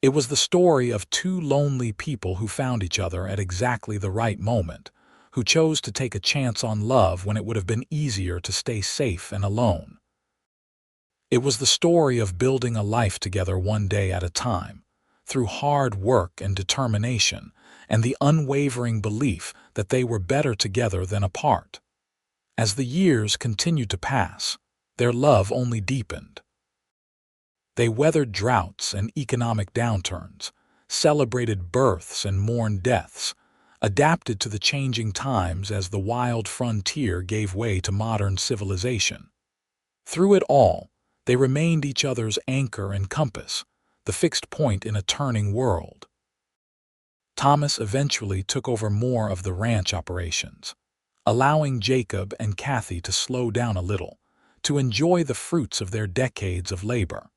It was the story of two lonely people who found each other at exactly the right moment, who chose to take a chance on love when it would have been easier to stay safe and alone. It was the story of building a life together one day at a time, through hard work and determination, and the unwavering belief that they were better together than apart. As the years continued to pass, their love only deepened. They weathered droughts and economic downturns, celebrated births and mourned deaths, adapted to the changing times as the wild frontier gave way to modern civilization. Through it all, they remained each other's anchor and compass, the fixed point in a turning world. Thomas eventually took over more of the ranch operations, allowing Jacob and Kathy to slow down a little, to enjoy the fruits of their decades of labor.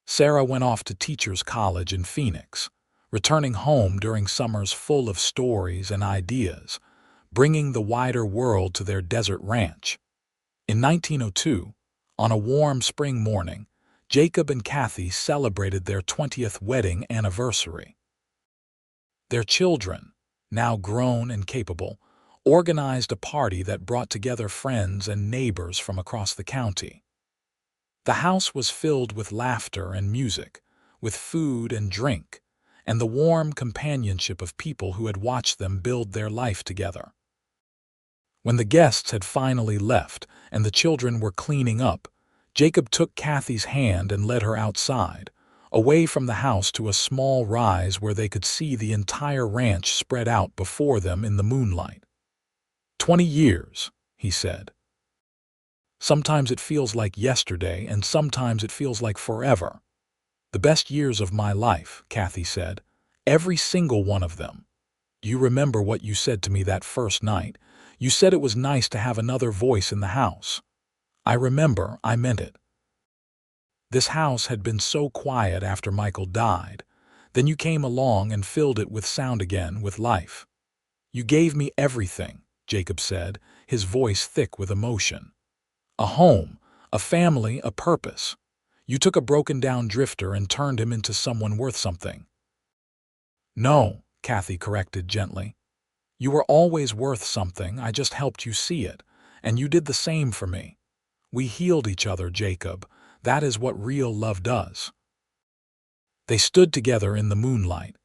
Sarah went off to Teachers College in Phoenix, returning home during summers full of stories and ideas, bringing the wider world to their desert ranch. In 1902, on a warm spring morning, Jacob and Kathy celebrated their 20th wedding anniversary. Their children, now grown and capable, organized a party that brought together friends and neighbors from across the county. The house was filled with laughter and music, with food and drink, and the warm companionship of people who had watched them build their life together. When the guests had finally left and the children were cleaning up, Jacob took Kathy's hand and led her outside, away from the house to a small rise where they could see the entire ranch spread out before them in the moonlight. 20 years, he said. Sometimes it feels like yesterday and sometimes it feels like forever. The best years of my life, Kathy said. Every single one of them. You remember what you said to me that first night? You said it was nice to have another voice in the house. I remember, I meant it. This house had been so quiet after Michael died. Then you came along and filled it with sound again, with life. You gave me everything, Jacob said, his voice thick with emotion. A home, a family, a purpose. You took a broken-down drifter and turned him into someone worth something. No, Kathy corrected gently. You were always worth something, I just helped you see it, and you did the same for me. We healed each other, Jacob. That is what real love does. They stood together in the moonlight,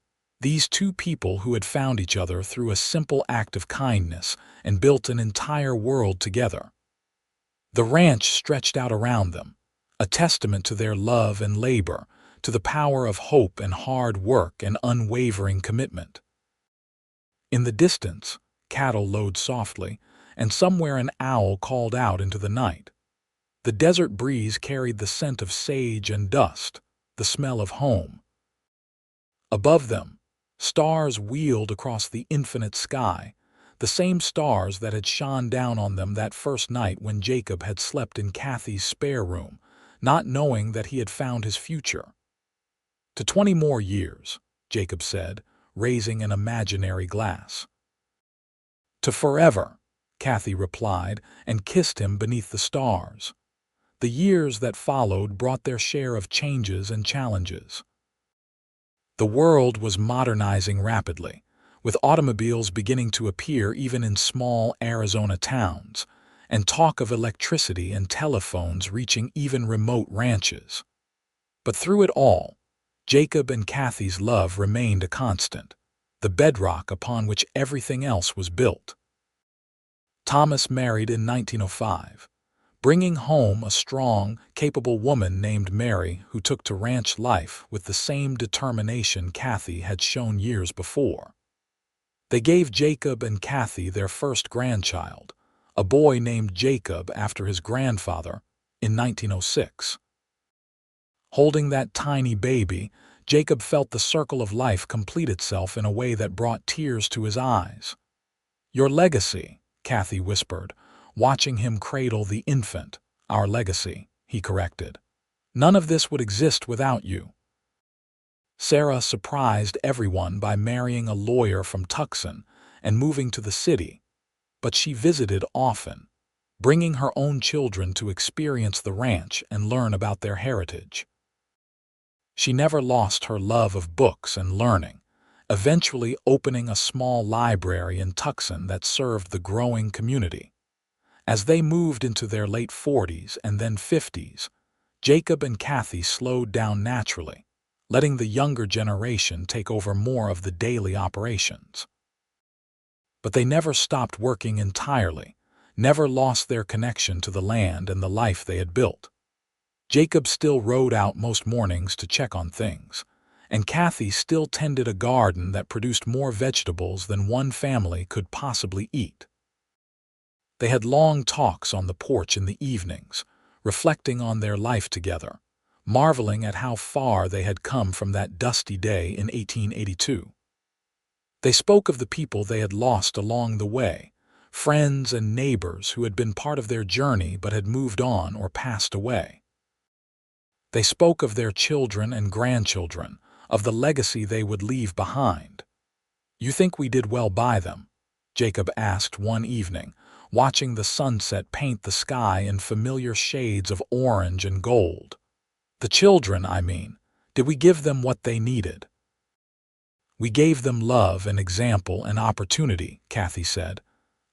these two people who had found each other through a simple act of kindness and built an entire world together. The ranch stretched out around them, a testament to their love and labor, to the power of hope and hard work and unwavering commitment. In the distance, cattle lowed softly, and somewhere an owl called out into the night. The desert breeze carried the scent of sage and dust, the smell of home. Above them, stars wheeled across the infinite sky, the same stars that had shone down on them that first night when Jacob had slept in Kathy's spare room, not knowing that he had found his future. To 20 more years, Jacob said, raising an imaginary glass. To forever, Kathy replied, and kissed him beneath the stars. The years that followed brought their share of changes and challenges. The world was modernizing rapidly, with automobiles beginning to appear even in small Arizona towns, and talk of electricity and telephones reaching even remote ranches. But through it all, Jacob and Kathy's love remained a constant, the bedrock upon which everything else was built. Thomas married in 1905, bringing home a strong, capable woman named Mary who took to ranch life with the same determination Kathy had shown years before. They gave Jacob and Kathy their first grandchild, a boy named Jacob after his grandfather, in 1906. Holding that tiny baby, Jacob felt the circle of life complete itself in a way that brought tears to his eyes. Your legacy, Kathy whispered, watching him cradle the infant. Our legacy, he corrected. None of this would exist without you. Sarah surprised everyone by marrying a lawyer from Tucson and moving to the city, but she visited often, bringing her own children to experience the ranch and learn about their heritage. She never lost her love of books and learning, eventually opening a small library in Tucson that served the growing community. As they moved into their late 40s and then 50s, Jacob and Kathy slowed down naturally, letting the younger generation take over more of the daily operations. But they never stopped working entirely, never lost their connection to the land and the life they had built. Jacob still rode out most mornings to check on things, and Kathy still tended a garden that produced more vegetables than one family could possibly eat. They had long talks on the porch in the evenings, reflecting on their life together, marveling at how far they had come from that dusty day in 1882. They spoke of the people they had lost along the way, friends and neighbors who had been part of their journey but had moved on or passed away. They spoke of their children and grandchildren, of the legacy they would leave behind. "You think we did well by them?" Jacob asked one evening, watching the sunset paint the sky in familiar shades of orange and gold. "The children, I mean. Did we give them what they needed?" "We gave them love and example and opportunity," Kathy said.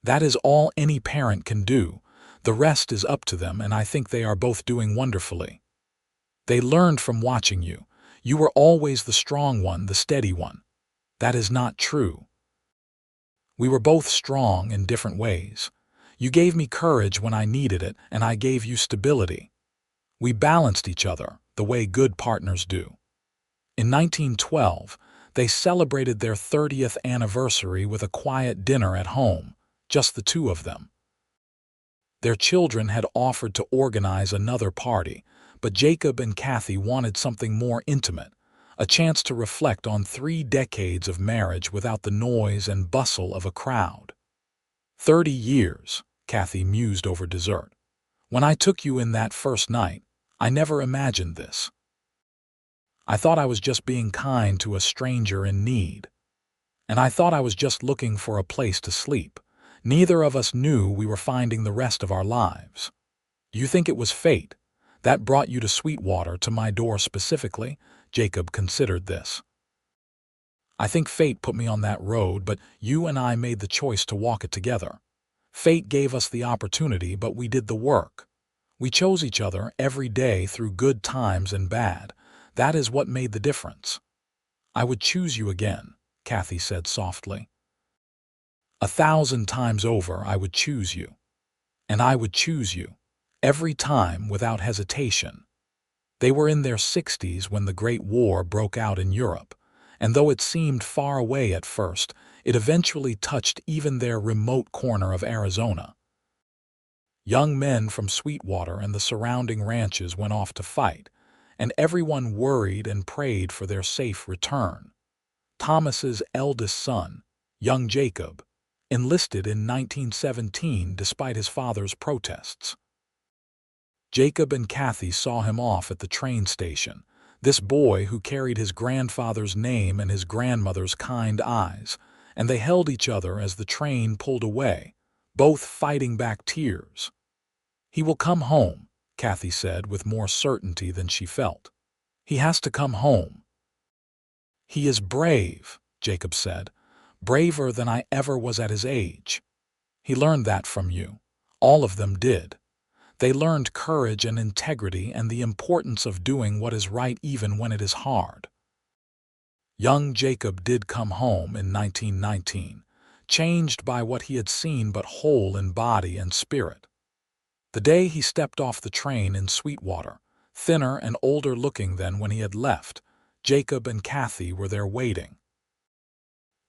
"That is all any parent can do. The rest is up to them, and I think they are both doing wonderfully. They learned from watching you. You were always the strong one, the steady one. That is not true. We were both strong in different ways. You gave me courage when I needed it, and I gave you stability. We balanced each other, the way good partners do." In 1912, they celebrated their 30th anniversary with a quiet dinner at home, just the two of them. Their children had offered to organize another party, but Jacob and Kathy wanted something more intimate, a chance to reflect on 3 decades of marriage without the noise and bustle of a crowd. 30 years, Kathy mused over dessert. "When I took you in that first night, I never imagined this. I thought I was just being kind to a stranger in need. And I thought I was just looking for a place to sleep. Neither of us knew we were finding the rest of our lives. You think it was fate that brought you to Sweetwater, to my door specifically?" Jacob considered this. "I think fate put me on that road, but you and I made the choice to walk it together. Fate gave us the opportunity, but we did the work. We chose each other every day through good times and bad. That is what made the difference." "I would choose you again," Kathy said softly. "1,000 times over I would choose you. And I would choose you, every time without hesitation." They were in their 60s when the Great War broke out in Europe, and though it seemed far away at first, it eventually touched even their remote corner of Arizona. Young men from Sweetwater and the surrounding ranches went off to fight, and everyone worried and prayed for their safe return. Thomas's eldest son, young Jacob, enlisted in 1917 despite his father's protests. Jacob and Kathy saw him off at the train station, this boy who carried his grandfather's name and his grandmother's kind eyes, and they held each other as the train pulled away, both fighting back tears. "He will come home," Kathy said with more certainty than she felt. "He has to come home." "He is brave," Jacob said, "braver than I ever was at his age. He learned that from you. All of them did. They learned courage and integrity and the importance of doing what is right even when it is hard." Young Jacob did come home in 1919, changed by what he had seen but whole in body and spirit. The day he stepped off the train in Sweetwater, thinner and older looking than when he had left, Jacob and Kathy were there waiting.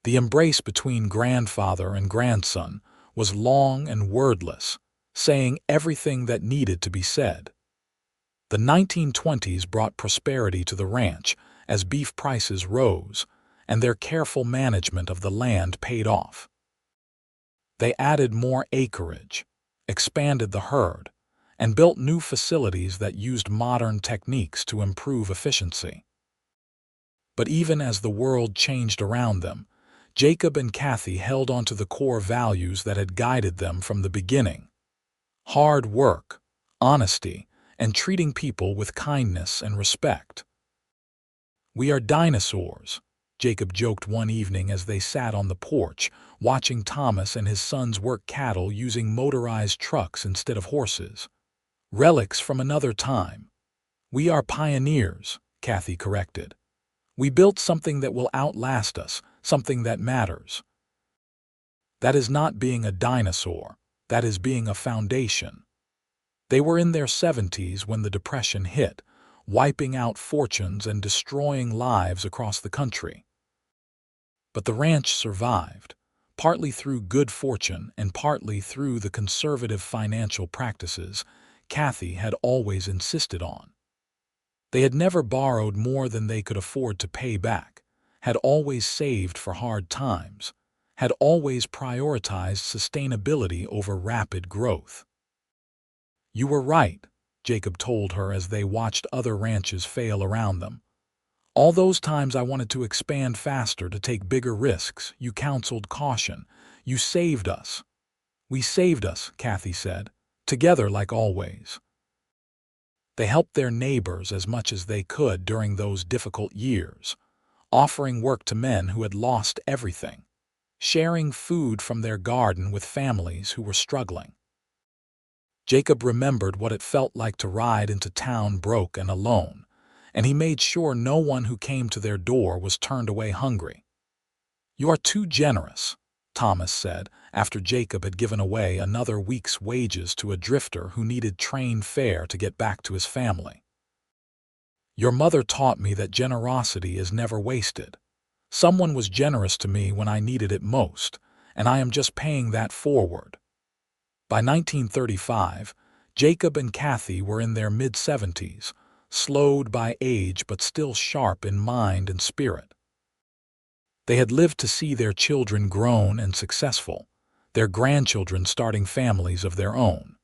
The embrace between grandfather and grandson was long and wordless, saying everything that needed to be said. The 1920s brought prosperity to the ranch as beef prices rose, and their careful management of the land paid off. They added more acreage, expanded the herd, and built new facilities that used modern techniques to improve efficiency. But even as the world changed around them, Jacob and Kathy held on to the core values that had guided them from the beginning: hard work, honesty, and treating people with kindness and respect. "We are dinosaurs," Jacob joked one evening as they sat on the porch, watching Thomas and his sons work cattle using motorized trucks instead of horses. Relics from another time. We are pioneers, Kathy corrected. We built something that will outlast us, something that matters. That is not being a dinosaur. That is being a foundation. They were in their 70s when the Depression hit, wiping out fortunes and destroying lives across the country. But the ranch survived, partly through good fortune and partly through the conservative financial practices Kathy had always insisted on. They had never borrowed more than they could afford to pay back, had always saved for hard times, had always prioritized sustainability over rapid growth. You were right, Jacob told her as they watched other ranches fail around them. All those times I wanted to expand faster, to take bigger risks, you counseled caution. You saved us. We saved us, Kathy said, together like always. They helped their neighbors as much as they could during those difficult years, offering work to men who had lost everything, sharing food from their garden with families who were struggling. Jacob remembered what it felt like to ride into town broke and alone, and he made sure no one who came to their door was turned away hungry. You are too generous, Thomas said, after Jacob had given away another week's wages to a drifter who needed train fare to get back to his family. Your mother taught me that generosity is never wasted. Someone was generous to me when I needed it most, and I am just paying that forward. By 1935, Jacob and Kathy were in their mid-70s, slowed by age but still sharp in mind and spirit. They had lived to see their children grown and successful, their grandchildren starting families of their own.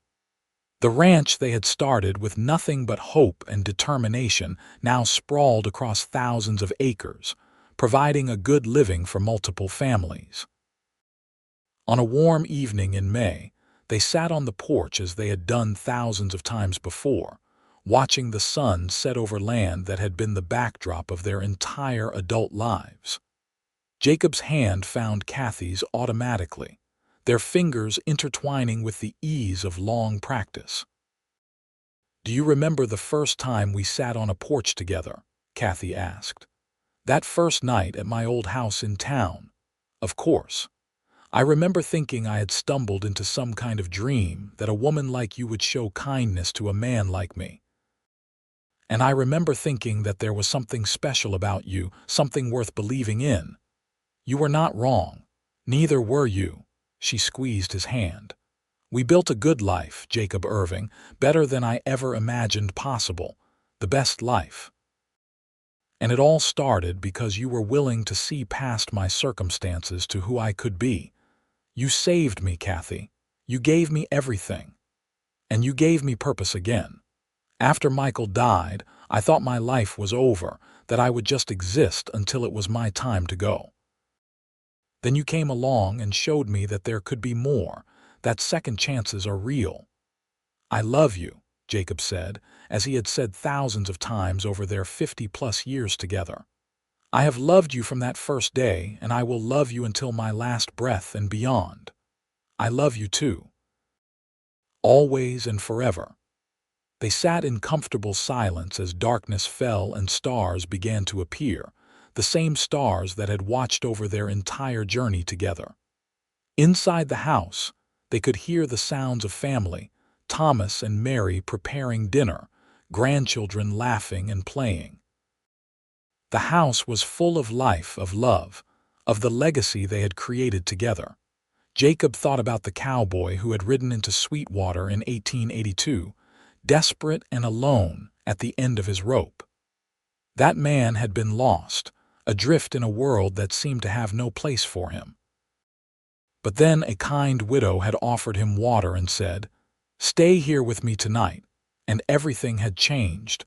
The ranch they had started with nothing but hope and determination now sprawled across thousands of acres, providing a good living for multiple families. On a warm evening in May, they sat on the porch as they had done thousands of times before, watching the sun set over land that had been the backdrop of their entire adult lives. Jacob's hand found Kathy's automatically, their fingers intertwining with the ease of long practice. Do you remember the first time we sat on a porch together? Kathy asked. That first night at my old house in town. Of course. I remember thinking I had stumbled into some kind of dream, that a woman like you would show kindness to a man like me. And I remember thinking that there was something special about you, something worth believing in. You were not wrong. Neither were you. She squeezed his hand. We built a good life, Jacob Irving, better than I ever imagined possible, the best life. And it all started because you were willing to see past my circumstances to who I could be. You saved me, Kathy. You gave me everything. And you gave me purpose again. After Michael died, I thought my life was over, that I would just exist until it was my time to go. Then you came along and showed me that there could be more, that second chances are real. I love you, Jacob said, as he had said thousands of times over their 50-plus years together. I have loved you from that first day, and I will love you until my last breath and beyond. I love you too. Always and forever. They sat in comfortable silence as darkness fell and stars began to appear, the same stars that had watched over their entire journey together. Inside the house, they could hear the sounds of family, Thomas and Mary preparing dinner, grandchildren laughing and playing. The house was full of life, of love, of the legacy they had created together. Jacob thought about the cowboy who had ridden into Sweetwater in 1882, desperate and alone at the end of his rope. That man had been lost, adrift in a world that seemed to have no place for him. But then a kind widow had offered him water and said, "Stay here with me tonight," and everything had changed.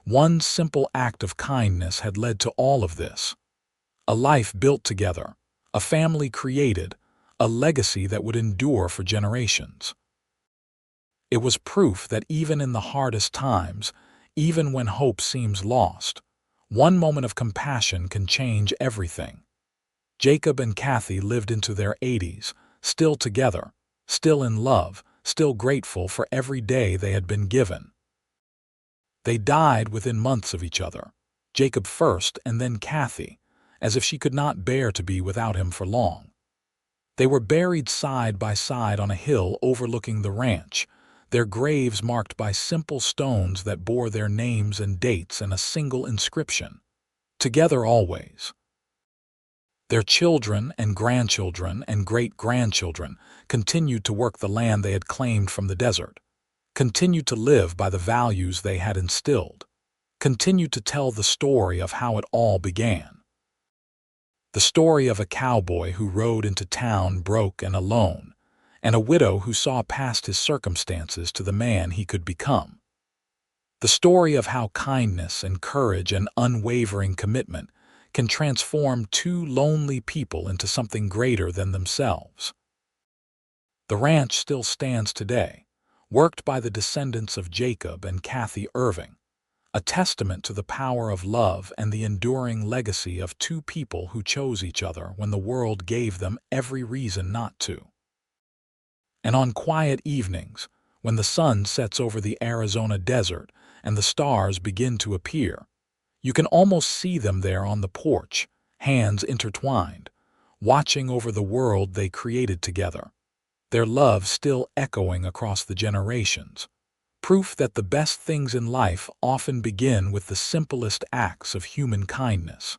One simple act of kindness had led to all of this. A life built together, a family created, a legacy that would endure for generations. It was proof that even in the hardest times, even when hope seems lost, One moment of compassion can change everything. Jacob and Kathy lived into their 80s, still together, still in love, still grateful for every day they had been given. They died within months of each other, Jacob first and then Kathy, as if she could not bear to be without him for long. They were buried side by side on a hill overlooking the ranch, their graves marked by simple stones that bore their names and dates and a single inscription: "Together always." Their children and grandchildren and great-grandchildren continued to work the land they had claimed from the desert, continued to live by the values they had instilled, continued to tell the story of how it all began. The story of a cowboy who rode into town broke and alone, and a widow who saw past his circumstances to the man he could become. The story of how kindness and courage and unwavering commitment can transform two lonely people into something greater than themselves. The ranch still stands today, worked by the descendants of Jacob and Kathy Irving, a testament to the power of love and the enduring legacy of two people who chose each other when the world gave them every reason not to. And on quiet evenings, when the sun sets over the Arizona desert and the stars begin to appear, you can almost see them there on the porch, hands intertwined, watching over the world they created together, their love still echoing across the generations. Proof that the best things in life often begin with the simplest acts of human kindness.